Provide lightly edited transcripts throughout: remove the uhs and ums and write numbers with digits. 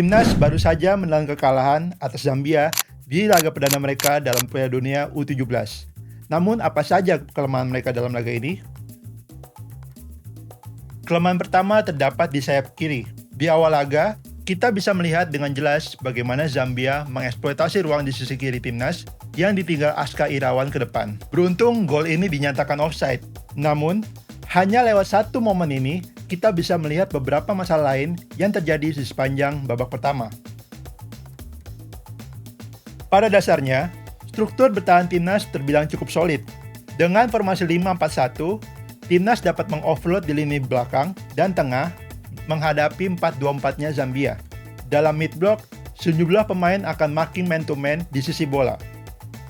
Timnas baru saja menelan kekalahan atas Zambia di laga perdana mereka dalam Piala Dunia U17. Namun apa saja kelemahan mereka dalam laga ini? Kelemahan pertama terdapat di sayap kiri. Di awal laga, kita bisa melihat dengan jelas bagaimana Zambia mengeksploitasi ruang di sisi kiri timnas yang ditinggal Aska Irawan ke depan. Beruntung gol ini dinyatakan offside. Namun, hanya lewat satu momen ini, kita bisa melihat beberapa masalah lain yang terjadi di sepanjang babak pertama. Pada dasarnya, struktur bertahan timnas terbilang cukup solid. Dengan formasi 5-4-1, timnas dapat mengoverload di lini belakang dan tengah menghadapi 4-2-4-nya Zambia. Dalam mid block, sejumlah pemain akan marking man to man di sisi bola.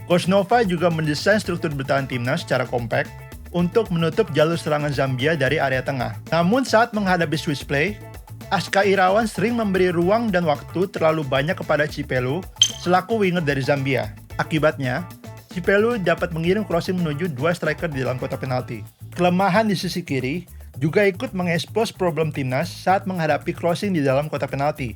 Coach Nova juga mendesain struktur bertahan timnas secara kompak untuk menutup jalur serangan Zambia dari area tengah. Namun saat menghadapi switch play, Aska Irawan sering memberi ruang dan waktu terlalu banyak kepada Cipelu selaku winger dari Zambia. Akibatnya, Cipelu dapat mengirim crossing menuju dua striker di dalam kotak penalti. Kelemahan di sisi kiri juga ikut mengekspos problem timnas saat menghadapi crossing di dalam kotak penalti.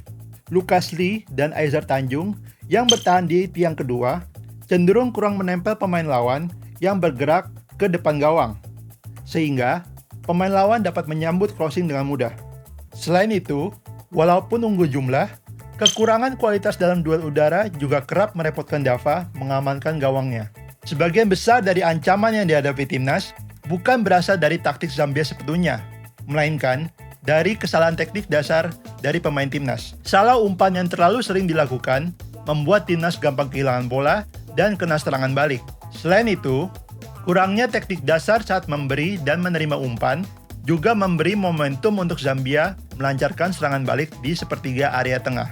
Lucas Lee dan Aizar Tanjung yang bertahan di tiang kedua cenderung kurang menempel pemain lawan yang bergerak ke depan gawang, sehingga pemain lawan dapat menyambut crossing dengan mudah. Selain itu, walaupun unggul jumlah, kekurangan kualitas dalam duel udara juga kerap merepotkan Dava mengamankan gawangnya. Sebagian besar dari ancaman yang dihadapi timnas bukan berasal dari taktik Zambia sepenuhnya, melainkan dari kesalahan teknik dasar dari pemain timnas. Salah umpan yang terlalu sering dilakukan membuat timnas gampang kehilangan bola dan kena serangan balik. Selain itu, kurangnya teknik dasar saat memberi dan menerima umpan juga memberi momentum untuk Zambia melancarkan serangan balik di sepertiga area tengah.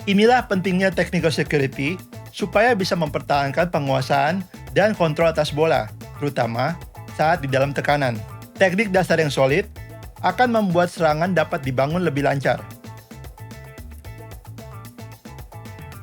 Inilah pentingnya technical security supaya bisa mempertahankan penguasaan dan kontrol atas bola, terutama saat di dalam tekanan. Teknik dasar yang solid akan membuat serangan dapat dibangun lebih lancar.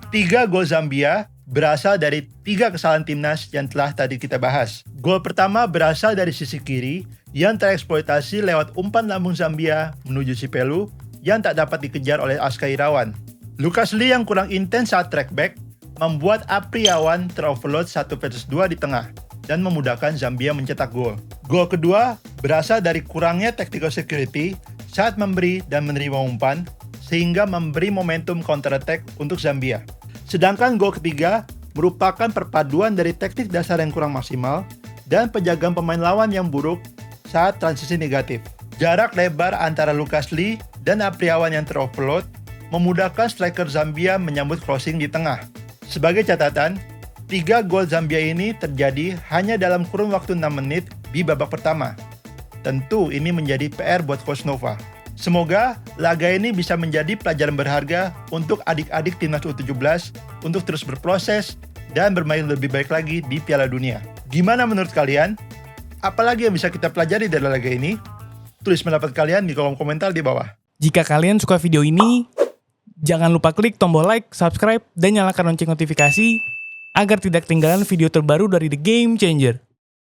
3 gol Zambia berasal dari 3 kesalahan timnas yang telah tadi kita bahas. Gol pertama berasal dari sisi kiri yang tereksploitasi lewat umpan lambung Zambia menuju Cipelu yang tak dapat dikejar oleh Aska Irawan. Lucas Lee yang kurang intens saat track back membuat Apriawan teroverload 1 versus 2 di tengah dan memudahkan Zambia mencetak gol. Gol kedua berasal dari kurangnya tactical security saat memberi dan menerima umpan sehingga memberi momentum counter attack untuk Zambia. Sedangkan gol ketiga merupakan perpaduan dari teknik dasar yang kurang maksimal dan penjagaan pemain lawan yang buruk saat transisi negatif. Jarak lebar antara Lucas Lee dan Apriawan yang teroverload memudahkan striker Zambia menyambut crossing di tengah. Sebagai catatan, 3 gol Zambia ini terjadi hanya dalam kurun waktu 6 menit di babak pertama. Tentu ini menjadi PR buat Coach Nova. Semoga laga ini bisa menjadi pelajaran berharga untuk adik-adik timnas U17 untuk terus berproses dan bermain lebih baik lagi di Piala Dunia. Gimana menurut kalian? Apalagi yang bisa kita pelajari dari laga ini? Tulis pendapat kalian di kolom komentar di bawah. Jika kalian suka video ini, jangan lupa klik tombol like, subscribe, dan nyalakan lonceng notifikasi agar tidak ketinggalan video terbaru dari The Game Changer.